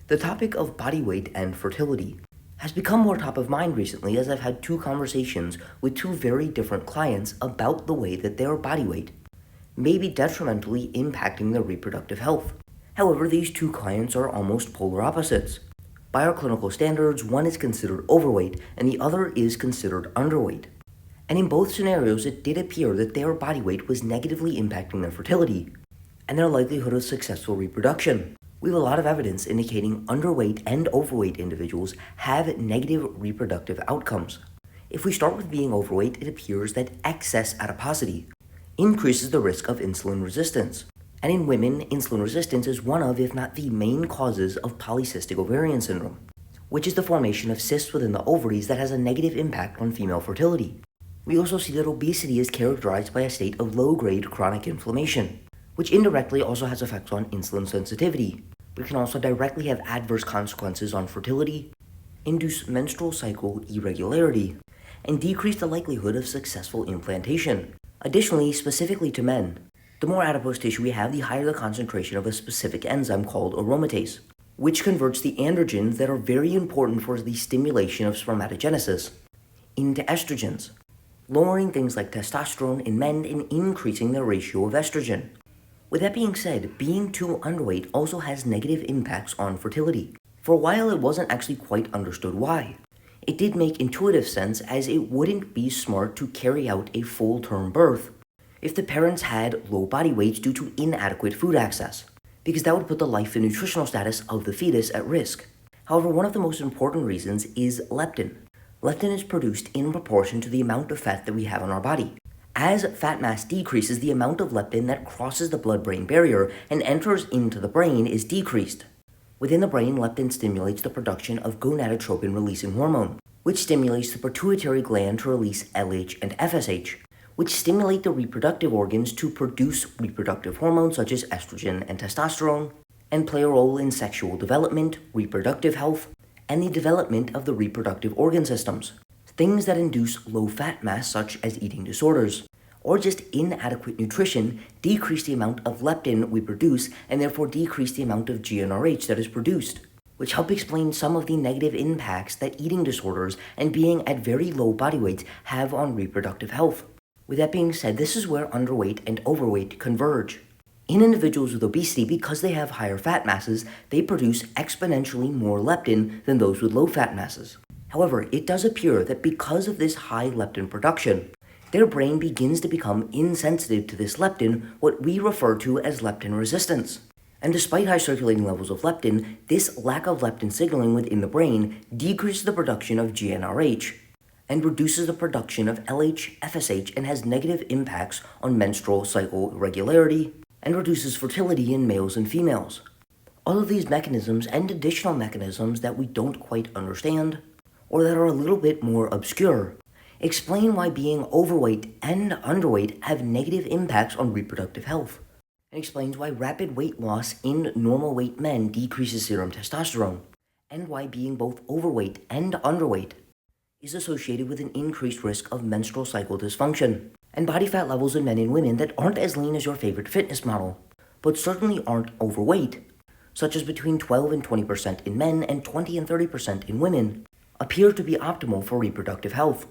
The topic of body weight and fertility has become more top of mind recently as I've had two conversations with two very different clients about the way that their body weight may be detrimentally impacting their reproductive health. However, these two clients are almost polar opposites. By our clinical standards, one is considered overweight and the other is considered underweight. And in both scenarios, it did appear that their body weight was negatively impacting their fertility and their likelihood of successful reproduction. We have a lot of evidence indicating underweight and overweight individuals have negative reproductive outcomes. If we start with being overweight, it appears that excess adiposity increases the risk of insulin resistance. And in women, insulin resistance is one of, if not the main causes of polycystic ovarian syndrome, which is the formation of cysts within the ovaries that has a negative impact on female fertility. We also see that obesity is characterized by a state of low-grade chronic inflammation, which indirectly also has effects on insulin sensitivity, but can also directly have adverse consequences on fertility, induce menstrual cycle irregularity, and decrease the likelihood of successful implantation. Additionally, specifically to men, the more adipose tissue we have, the higher the concentration of a specific enzyme called aromatase, which converts the androgens that are very important for the stimulation of spermatogenesis into estrogens, lowering things like testosterone in men and increasing the ratio of estrogen. With that being said, being too underweight also has negative impacts on fertility. For a while, it wasn't actually quite understood why. It did make intuitive sense as it wouldn't be smart to carry out a full-term birth if the parents had low body weights due to inadequate food access, because that would put the life and nutritional status of the fetus at risk. However, one of the most important reasons is leptin. Leptin is produced in proportion to the amount of fat that we have on our body. As fat mass decreases, the amount of leptin that crosses the blood-brain barrier and enters into the brain is decreased. Within the brain, leptin stimulates the production of gonadotropin-releasing hormone, which stimulates the pituitary gland to release LH and FSH, which stimulate the reproductive organs to produce reproductive hormones such as estrogen and testosterone, and play a role in sexual development, reproductive health, and the development of the reproductive organ systems. Things that induce low fat mass such as eating disorders, or just inadequate nutrition, decrease the amount of leptin we produce and therefore decrease the amount of GnRH that is produced, which help explain some of the negative impacts that eating disorders and being at very low body weights have on reproductive health. With that being said, this is where underweight and overweight converge. In individuals with obesity, because they have higher fat masses, they produce exponentially more leptin than those with low fat masses. However, it does appear that because of this high leptin production, their brain begins to become insensitive to this leptin, what we refer to as leptin resistance. And despite high circulating levels of leptin, this lack of leptin signaling within the brain decreases the production of GnRH and reduces the production of LH, FSH, and has negative impacts on menstrual cycle irregularity and reduces fertility in males and females. All of these mechanisms and additional mechanisms that we don't quite understand, or that are a little bit more obscure, explain why being overweight and underweight have negative impacts on reproductive health, and explains why rapid weight loss in normal weight men decreases serum testosterone, and why being both overweight and underweight is associated with an increased risk of menstrual cycle dysfunction, and body fat levels in men and women that aren't as lean as your favorite fitness model, but certainly aren't overweight, such as between 12 and 20% in men and 20 and 30% in women, appear to be optimal for reproductive health.